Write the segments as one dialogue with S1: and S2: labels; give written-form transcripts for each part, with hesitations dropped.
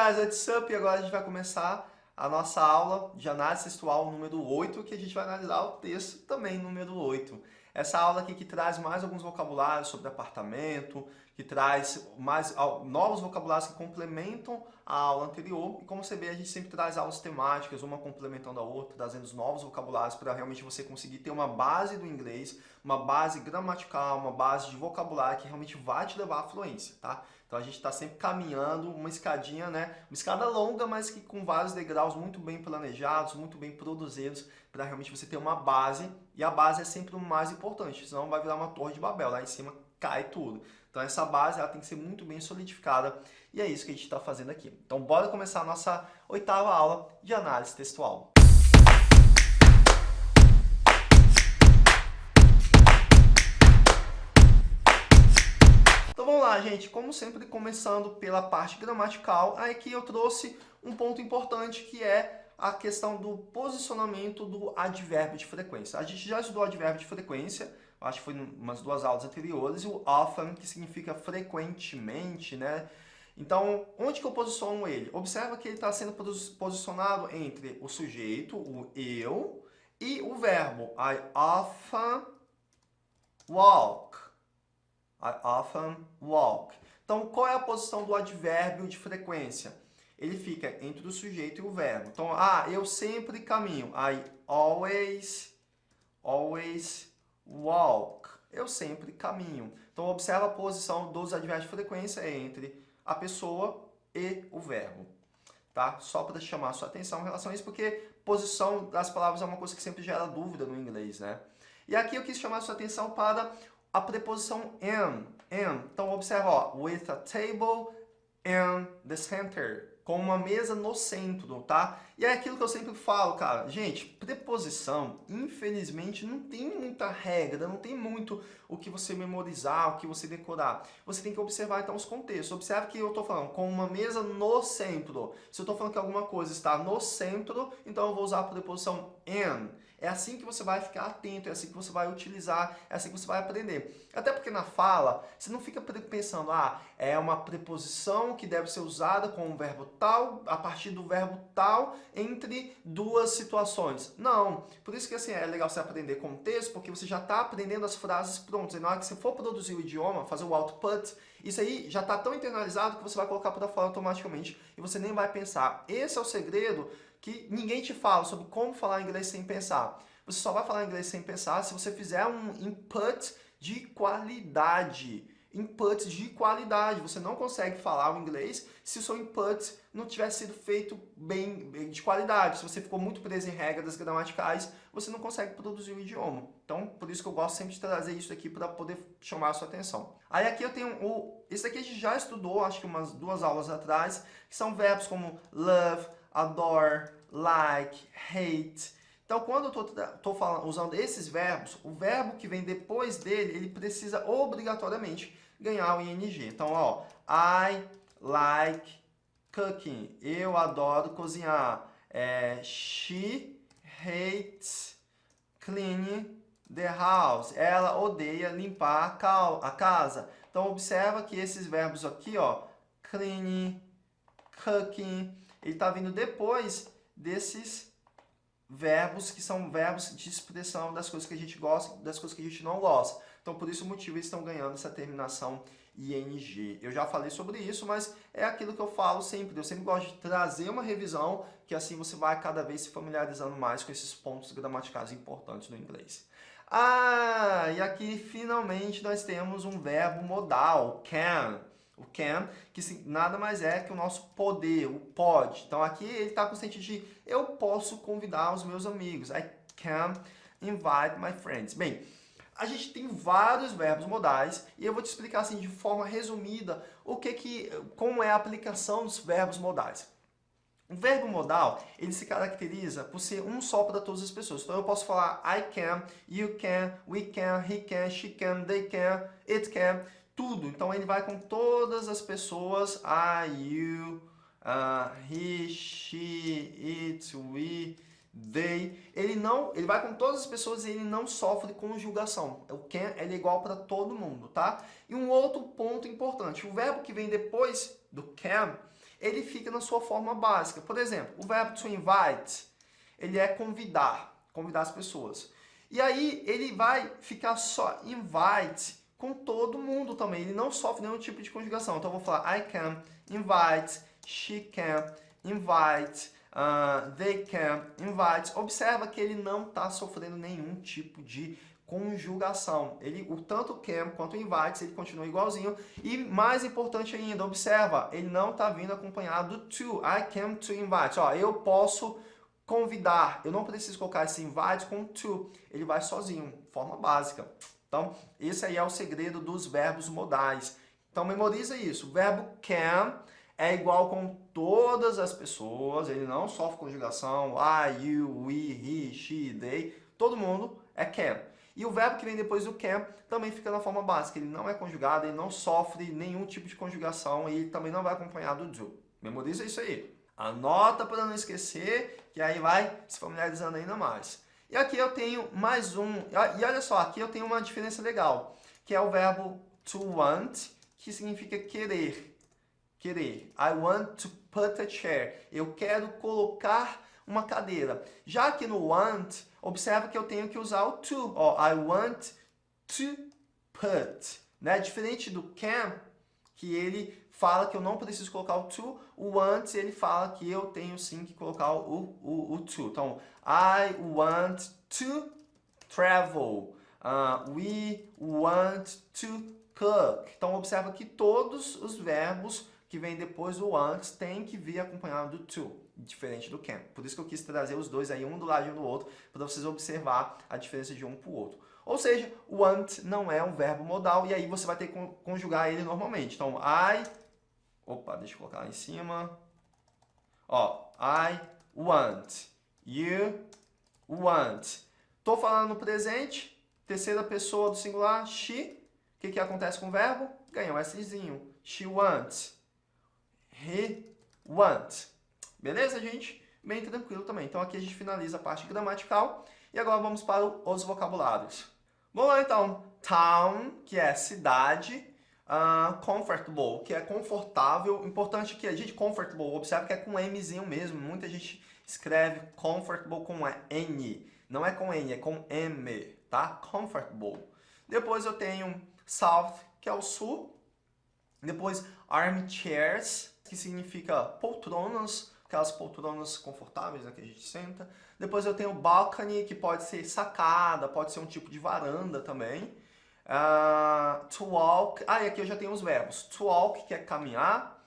S1: guys, what's up? E agora a gente vai começar a nossa aula de análise textual número 8, que a gente vai analisar o texto também número 8. Essa aula aqui que traz mais alguns vocabulários sobre apartamento, que traz mais novos vocabulários que complementam a aula anterior. E como você vê, a gente sempre traz aulas temáticas, uma complementando a outra, trazendo os novos vocabulários para realmente você conseguir ter uma base do inglês, uma base gramatical, uma base de vocabulário que realmente vai te levar à fluência, tá? Então a gente está sempre caminhando uma escadinha, né? Uma escada longa, mas que com vários degraus muito bem planejados, muito bem produzidos, para realmente você ter uma base. E a base é sempre o mais importante, senão vai virar uma torre de Babel, lá em cima cai tudo. Então essa base ela tem que ser muito bem solidificada e é isso que a gente está fazendo aqui. Então bora começar a nossa 8ª aula de análise textual. Então vamos lá, gente. Como sempre, começando pela parte gramatical, aqui eu trouxe um ponto importante que é a questão do posicionamento do advérbio de frequência. A gente já estudou advérbio de frequência, acho que foi em umas 2 aulas anteriores, e o often, que significa frequentemente, né? Então, onde que eu posiciono ele? Observa que ele está sendo posicionado entre o sujeito, o eu, e o verbo. I often walk. I often walk. Então, qual é a posição do advérbio de frequência? Ele fica entre o sujeito e o verbo. Então, eu sempre caminho. I always walk. Eu sempre caminho. Então, observa a posição dos advérbios de frequência entre a pessoa e o verbo. Tá? Só para chamar a sua atenção em relação a isso, porque posição das palavras é uma coisa que sempre gera dúvida no inglês, né? E aqui eu quis chamar a sua atenção para a preposição in. Então, observa, ó, with a table in the center. Com uma mesa no centro, tá? E é aquilo que eu sempre falo, cara. Gente, preposição, infelizmente, não tem muita regra, não tem muito o que você memorizar, o que você decorar. Você tem que observar, então, os contextos. Observe que eu tô falando com uma mesa no centro. Se eu tô falando que alguma coisa está no centro, então eu vou usar a preposição in. É assim que você vai ficar atento, é assim que você vai utilizar, é assim que você vai aprender. Até porque na fala, você não fica pensando, é uma preposição que deve ser usada com o verbo tal, a partir do verbo tal, entre duas situações. Não. Por isso que assim, é legal você aprender contexto, porque você já está aprendendo as frases prontas. E na hora que você for produzir o idioma, fazer o output, isso aí já está tão internalizado que você vai colocar para fora automaticamente e você nem vai pensar. Esse é o segredo que ninguém te fala sobre como falar inglês sem pensar. Você só vai falar inglês sem pensar se você fizer um input de qualidade. Input de qualidade. Você não consegue falar o inglês se o seu input não tiver sido feito bem de qualidade. Se você ficou muito preso em regras gramaticais, você não consegue produzir o idioma. Então, por isso que eu gosto sempre de trazer isso aqui para poder chamar a sua atenção. Aí aqui eu tenho esse aqui a gente já estudou, acho que umas 2 aulas atrás, que são verbos como love, adore, like, hate. Então, quando eu estou usando esses verbos, o verbo que vem depois dele, ele precisa obrigatoriamente ganhar o ing. Então, ó, I like cooking. Eu adoro cozinhar. She hates cleaning the house. Ela odeia limpar a casa. Então, observa que esses verbos aqui, ó, cleaning, cooking, ele está vindo depois desses verbos que são verbos de expressão das coisas que a gente gosta, das coisas que a gente não gosta. Então, por isso o motivo eles estão ganhando essa terminação ing. Eu já falei sobre isso, mas é aquilo que eu falo sempre. Eu sempre gosto de trazer uma revisão, que assim você vai cada vez se familiarizando mais com esses pontos gramaticais importantes no inglês. E aqui finalmente nós temos um verbo modal, can. O can, que nada mais é que o nosso poder, o pode. Então aqui ele está com o sentido de eu posso convidar os meus amigos. I can invite my friends. Bem, a gente tem vários verbos modais e eu vou te explicar assim de forma resumida como é a aplicação dos verbos modais. O verbo modal, ele se caracteriza por ser um só para todas as pessoas. Então eu posso falar I can, you can, we can, he can, she can, they can, it can, tudo. Então ele vai com todas as pessoas, I, you, he, she, it, we, they. Ele vai com todas as pessoas e ele não sofre conjugação. O can ele é igual para todo mundo, tá? E um outro ponto importante, o verbo que vem depois do can, ele fica na sua forma básica. Por exemplo, o verbo to invite, ele é convidar as pessoas. E aí ele vai ficar só invite com todo mundo também. Ele não sofre nenhum tipo de conjugação. Então eu vou falar I can invite, she can invite, they can invite. Observa que ele não está sofrendo nenhum tipo de conjugação. Tanto o can quanto o invite, ele continua igualzinho. E mais importante ainda, observa, ele não está vindo acompanhado do to. I can to invite. Ó, eu posso convidar. Eu não preciso colocar esse invite com to. Ele vai sozinho, forma básica. Então, esse aí é o segredo dos verbos modais. Então, memoriza isso. O verbo can é igual com todas as pessoas. Ele não sofre conjugação. I, you, we, he, she, they. Todo mundo é can. E o verbo que vem depois do can também fica na forma básica. Ele não é conjugado, ele não sofre nenhum tipo de conjugação e ele também não vai acompanhado do do. Memoriza isso aí. Anota para não esquecer, que aí vai se familiarizando ainda mais. E aqui eu tenho mais um. E olha só, aqui eu tenho uma diferença legal, que é o verbo to want, que significa querer. Querer. I want to put a chair. Eu quero colocar uma cadeira. Já que no want, observa que eu tenho que usar o to. Ó, I want to put. Né? Diferente do can, que ele fala que eu não preciso colocar o to. O want, ele fala que eu tenho sim que colocar o to. Então, I want to travel. We want to cook. Então, observa que todos os verbos que vêm depois do want têm que vir acompanhado do to, diferente do can. Por isso que eu quis trazer os dois aí, um do lado do outro, para vocês observar a diferença de um para o outro. Ou seja, want não é um verbo modal e aí você vai ter que conjugar ele normalmente. Então, deixa eu colocar lá em cima. Ó, I want. You want. Tô falando no presente, terceira pessoa do singular, she. O que acontece com o verbo? Ganha um Szinho. She wants. He wants. Beleza, gente? Bem tranquilo também. Então aqui a gente finaliza a parte gramatical e agora vamos para os vocabulários. Vamos lá então. Town, que é cidade. Comfortable, que é confortável. Importante que a gente, comfortable, observe que é com Mzinho mesmo. Muita gente escreve comfortable com N. Não é com N, é com M, tá? Comfortable. Depois eu tenho south, que é o sul. Depois armchairs, que significa poltronas, aquelas poltronas confortáveis, né, que a gente senta. Depois eu tenho balcony, que pode ser sacada, pode ser um tipo de varanda também. To walk, e aqui eu já tenho os verbos. To walk, que é caminhar.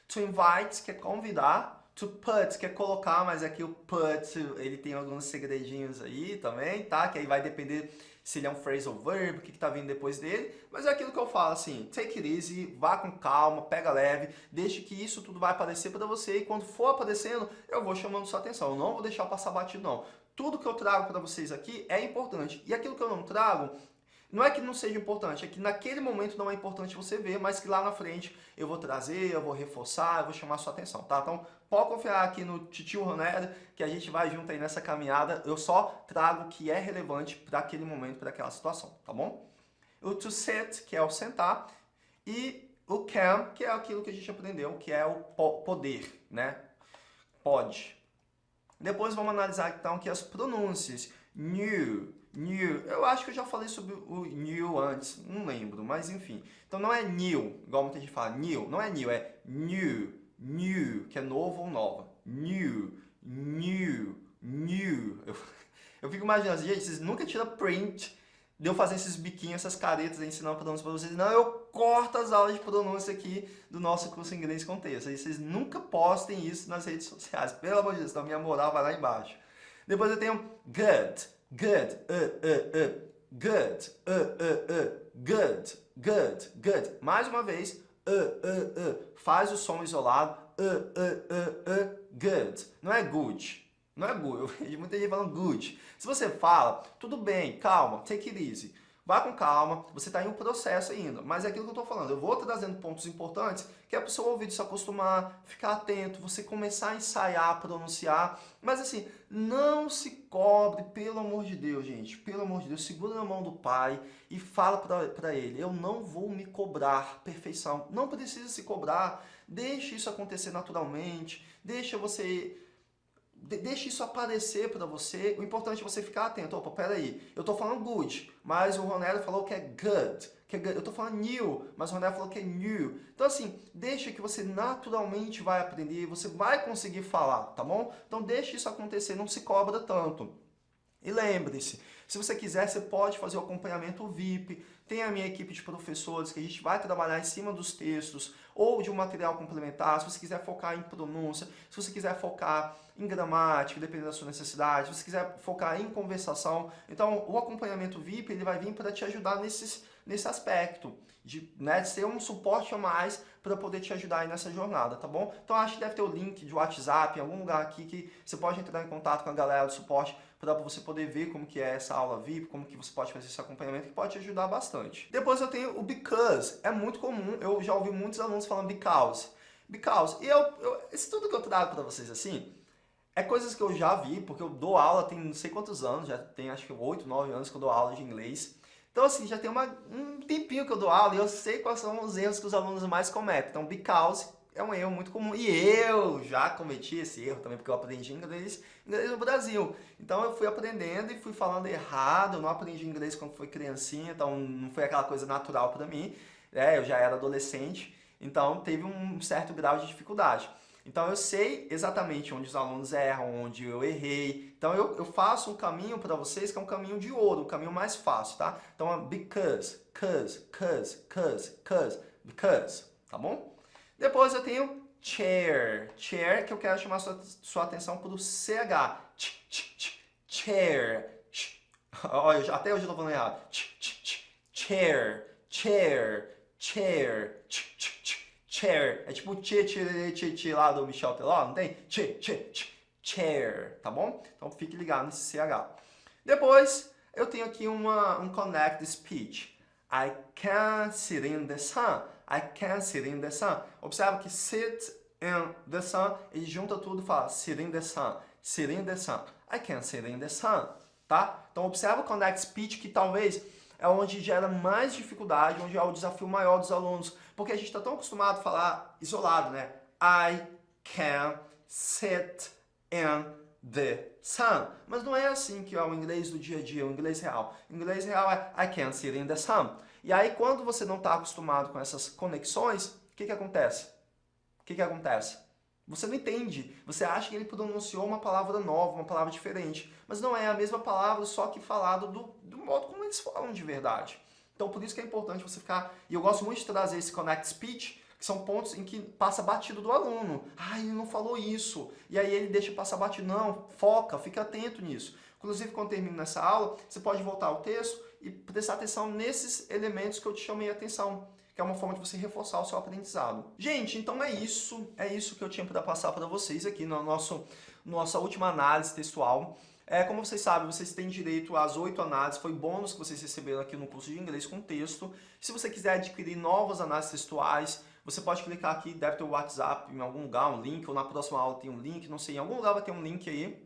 S1: To invite, que é convidar. To put, que é colocar, mas aqui o put, ele tem alguns segredinhos aí também, tá? Que aí vai depender se ele é um phrasal verb, o que tá vindo depois dele. Mas é aquilo que eu falo, assim, take it easy, vá com calma, pega leve, deixe que isso tudo vai aparecer para você e quando for aparecendo, eu vou chamando sua atenção. Eu não vou deixar passar batido, não. Tudo que eu trago para vocês aqui é importante. E aquilo que eu não trago, não é que não seja importante, é que naquele momento não é importante você ver, mas que lá na frente eu vou trazer, eu vou reforçar, eu vou chamar a sua atenção, tá? Então, pode confiar aqui no Titio Ronaldo, que a gente vai junto aí nessa caminhada. Eu só trago o que é relevante para aquele momento, para aquela situação, tá bom? O to sit, que é o sentar, e o can, que é aquilo que a gente aprendeu, que é o poder, né? Pode. Depois vamos analisar então aqui as pronúncias. New. Eu acho que eu já falei sobre o new antes, não lembro, mas enfim. Então não é new, igual muita gente fala new, não é new, é new, que é novo ou nova. New. Eu fico imaginando, gente, vocês nunca tiram print de eu fazer esses biquinhos, essas caretas aí, ensinando pronúncia para vocês. Não, eu corto as aulas de pronúncia aqui do nosso curso Inglês com Texto. E vocês nunca postem isso nas redes sociais, pelo amor de Deus, senão minha moral vai lá embaixo. Depois eu tenho good. Good. Mais uma vez, faz o som isolado, good. Não é good. Não é good. Eu vejo muita gente falando good. Se você fala, tudo bem, calma, take it easy. Vá com calma, você está em um processo ainda. Mas é aquilo que eu estou falando. Eu vou trazendo pontos importantes que é para o seu ouvido se acostumar, ficar atento, você começar a ensaiar, pronunciar. Mas assim, não se cobre, pelo amor de Deus, gente. Pelo amor de Deus, segura na mão do pai e fala para ele. Eu não vou me cobrar perfeição. Não precisa se cobrar. Deixe isso acontecer naturalmente, deixe isso aparecer para você. O importante é você ficar atento. Opa, peraí, eu estou falando good, mas o Ronélio falou que é good. Eu estou falando new, mas o Ronélio falou que é new. Então assim, deixa que você naturalmente vai aprender, você vai conseguir falar, tá bom? Então deixa isso acontecer, não se cobra tanto. E lembre-se, se você quiser, você pode fazer o acompanhamento VIP. Tem a minha equipe de professores que a gente vai trabalhar em cima dos textos ou de um material complementar. Se você quiser focar em pronúncia, se você quiser focar em gramática, dependendo da sua necessidade, se você quiser focar em conversação. Então, o acompanhamento VIP ele vai vir para te ajudar nesse aspecto, de ser um suporte a mais para poder te ajudar aí nessa jornada, tá bom? Então, acho que deve ter o link de WhatsApp em algum lugar aqui que você pode entrar em contato com a galera do suporte para você poder ver como que é essa aula VIP, como que você pode fazer esse acompanhamento, que pode te ajudar bastante. Depois eu tenho o because. É muito comum, eu já ouvi muitos alunos falando because. Because. E esse tudo que eu trago para vocês assim, é coisas que eu já vi, porque eu dou aula tem não sei quantos anos, já tem acho que 8, 9 anos que eu dou aula de inglês. Então assim, já tem um tempinho que eu dou aula e eu sei quais são os erros que os alunos mais cometem. Então, because é um erro muito comum. E eu já cometi esse erro também, porque eu aprendi inglês no Brasil. Então eu fui aprendendo e fui falando errado. Eu não aprendi inglês quando fui criancinha, então não foi aquela coisa natural para mim. Eu já era adolescente, então teve um certo grau de dificuldade. Então eu sei exatamente onde os alunos erram, onde eu errei. Então eu faço um caminho para vocês que é um caminho de ouro, um caminho mais fácil, tá? Então because, because, tá bom? Depois eu tenho chair. Chair, que eu quero chamar sua atenção para o CH. Chair. Olha, até hoje eu estou falando errado. Chair. Chair. É tipo tchê lá do Michel Teló, não tem? Chair, tá bom? Então fique ligado nesse CH. Depois eu tenho aqui um connect speech. I can sit in the sun. I can sit in the sun. Observa que sit in the sun, ele junta tudo e fala sit in the sun, sit in the sun. I can sit in the sun, tá? Então observa o connect speech, que talvez é onde gera mais dificuldade, onde é o desafio maior dos alunos, porque a gente está tão acostumado a falar isolado, né? I can sit in the sun. Mas não é assim que é o inglês do dia a dia, o inglês real. O inglês real é I can sit in the sun. E aí, quando você não está acostumado com essas conexões, o que acontece? Você não entende. Você acha que ele pronunciou uma palavra nova, uma palavra diferente. Mas não é a mesma palavra, só que falado do modo como eles falam de verdade. Então, por isso que é importante você ficar... E eu gosto muito de trazer esse Connect Speech, que são pontos em que passa batido do aluno. Ah, ele não falou isso. E aí ele deixa passar batido. Não, foca, fica atento nisso. Inclusive, quando termina essa aula, você pode voltar ao texto e prestar atenção nesses elementos que eu te chamei a atenção, que é uma forma de você reforçar o seu aprendizado. Gente, então é isso que eu tinha para passar para vocês aqui na nossa última análise textual. Como vocês sabem, vocês têm direito às 8 análises, foi bônus que vocês receberam aqui no curso de inglês com texto. Se você quiser adquirir novas análises textuais, você pode clicar aqui, deve ter o WhatsApp em algum lugar, um link, ou na próxima aula tem um link, não sei, em algum lugar vai ter um link aí.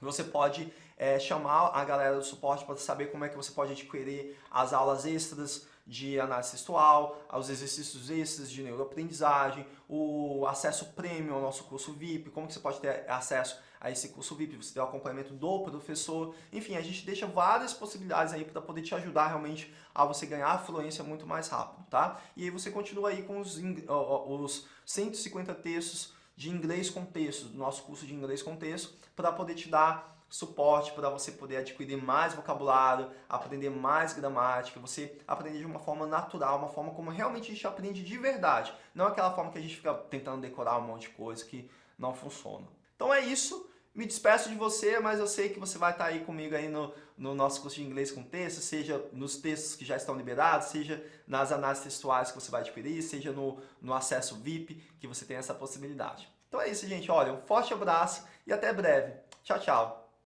S1: Você pode chamar a galera do suporte para saber como é que você pode adquirir as aulas extras de análise textual, os exercícios extras de neuroaprendizagem, o acesso premium ao nosso curso VIP, como que você pode ter acesso a esse curso VIP, você ter o acompanhamento do professor, enfim, a gente deixa várias possibilidades aí para poder te ajudar realmente a você ganhar a fluência muito mais rápido, tá? E aí você continua aí com os 150 textos de inglês com texto, do nosso curso de inglês com texto, para poder te dar suporte, para você poder adquirir mais vocabulário, aprender mais gramática, você aprender de uma forma natural, uma forma como realmente a gente aprende de verdade, não aquela forma que a gente fica tentando decorar um monte de coisa que não funciona. Então é isso, me despeço de você, mas eu sei que você vai estar aí comigo aí no nosso curso de inglês com texto, seja nos textos que já estão liberados, seja nas análises textuais que você vai adquirir, seja no acesso VIP, que você tem essa possibilidade. Então é isso, gente. Olha, um forte abraço e até breve. Tchau, tchau.